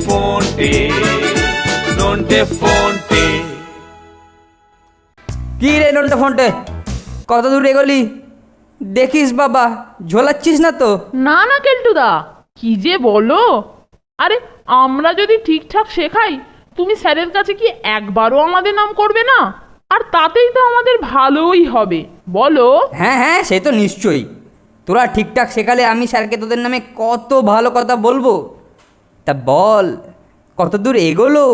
ফোনটে নন্টে ফোনটে। কি রে নন্টে ফোনটে, কত দূর এগোলি? দেখিস বাবা, ঝোলাচ্ছিস না তো? না না কেলটুদা, কি যে বলো। আরে আমরা যদি ঠিকঠাক শেখাই, তুমি স্যারের কাছে কি একবারও আমাদের নাম করবে না? আর তাতেই তো আমাদের ভালোই হবে, বলো? হ্যাঁ হ্যাঁ, সে তো নিশ্চয়ই। তোরা ঠিকঠাক শেখালে আমি স্যারকে তোদের নামে কত ভালো কথা বলবো। তা বল, কত দূর এগোলো?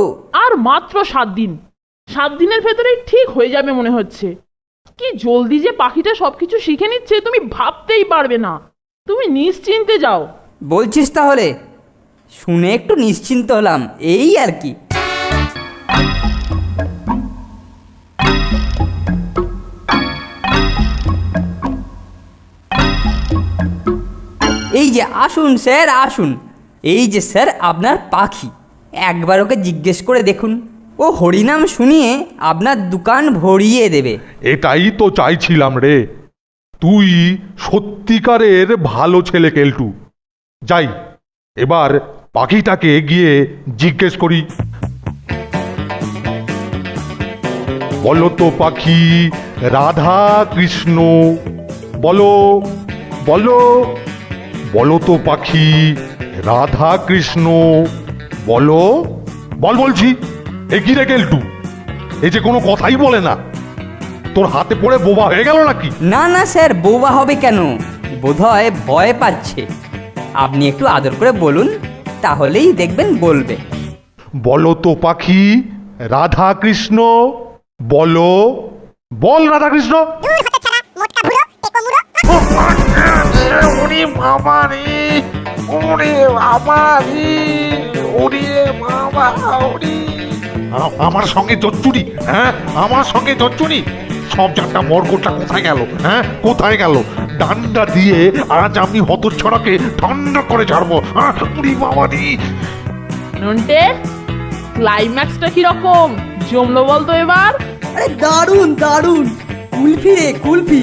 আর মাত্র 7 দিন। 7 দিনের ভেতরেই ঠিক হয়ে যাবে মনে হচ্ছে। কি জলদি যে পাখিটা সবকিছু শিখে নিচ্ছে, তুমি ভাবতেই পারবে না। তুমি নিশ্চিন্তে যাও। বলছিস তাহলে? শুনে একটু নিশ্চিন্ত হলাম, এই আর কি। এই যে আসুন স্যার, আসুন। এই যে স্যার আপনার পাখি, একবার ওকে জিজ্ঞেস করে দেখুন, ও হরিনাম শুনিয়ে আপনার দোকান ভরিয়ে দেবে। এটাই তো চাইছিলাম রে। তুই সত্যিকারের ভালো ছেলে কেলটু। যাই, এবার পাখিটাকে গিয়ে জিজ্ঞেস করি। বলো তো পাখি, রাধা কৃষ্ণ বলো, বলো, বলো তো পাখি, রাধা কৃষ্ণ বলো, বল বলছি। এ কি রে কেলটু, এই যে কোনো কথাই বলে না, তোর হাতে পড়ে বোবা হয়ে গেল নাকি? না না স্যার, বোবা হবে কেন? বোধহয় ভয় পাচ্ছে। আপনি একটু আদর করে বলুন, তাহলেই দেখবেন বলবে। বলো তো পাখি, রাধা কৃষ্ণ বলো, বল রাধা কৃষ্ণ। ওরে বাবা রে, ওরে বাবা রে, ওরে বাবা, ওরে আমার সঙ্গে চচ্চুরি, হ্যাঁ আমার সঙ্গে চচ্চুরি। সব জানটা মর্গটা কোথায় গেল? হ্যাঁ কোথায় গেল? ডান্ডা দিয়ে আজ আমি হতচ্ছড়াকে ঠান্ডা করে ছাড়বো। ওরে বাবা রে। নন্টে, ক্লাইম্যাক্সটা কিরকম জমলো বলতো এবার? আরে দারুণ দারুণ, কুলফি রে কুলফি।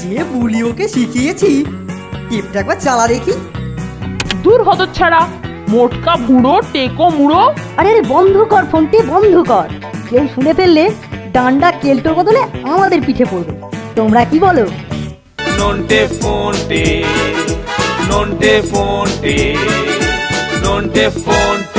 যে বুলি ওকে শিখিয়েছি, টিপটা একবার চালা দেখি। দূর হতচ্ছাড়া, মোটকা বুড়ো টেকো মুড়ো। আরে আরে বন্ধ কর ফোনটি, বন্ধ কর। কেউ শুনে ফেললে ডান্ডা কেল্টোর বদলে আমাদের পিঠে পড়বে। তোমরা কি বলো? নন্টে ফোনটে নন্টে ফোনটে নন্টে ফোনটে।